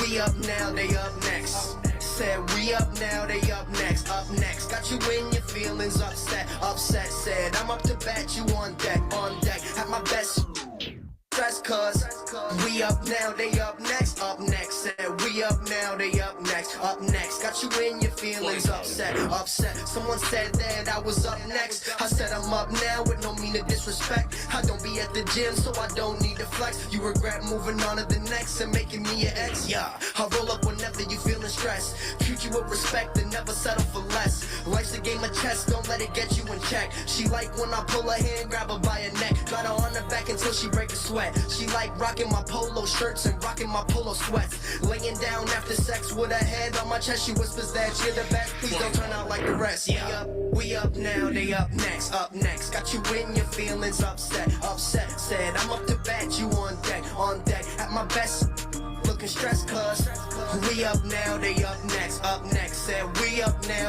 we up now, they up next. Said we up now, they up next. Got you in your feelings upset. Said I'm up to bat, you on deck. At my best, stress, cuz we up now, they up next. Said we up now, they up next. Got you in your feelings upset. Someone said that I was up next. I said I'm up now with no mean of disrespect. I don't be at the gym, so I don't need to flex. You regret moving on to the next and making me your ex. Yeah, I roll up whenever you feeling stressed. Treat you with respect and never settle for less. Life's a game of chess, don't let it get you in check. She like when I pull her hand, grab her by her neck. Got her on her back until she break a sweat. She like rocking my polo shirts and rocking my polo sweats. Laying down after sex with her head on my chest. She whispers that you're the best, please don't turn out like the rest. Yeah, we up now, they up next. Got you in your feelings upset. Said I'm up to bat, you on deck. At my best, looking stressed, cuz we up now, they up next. Said we up now.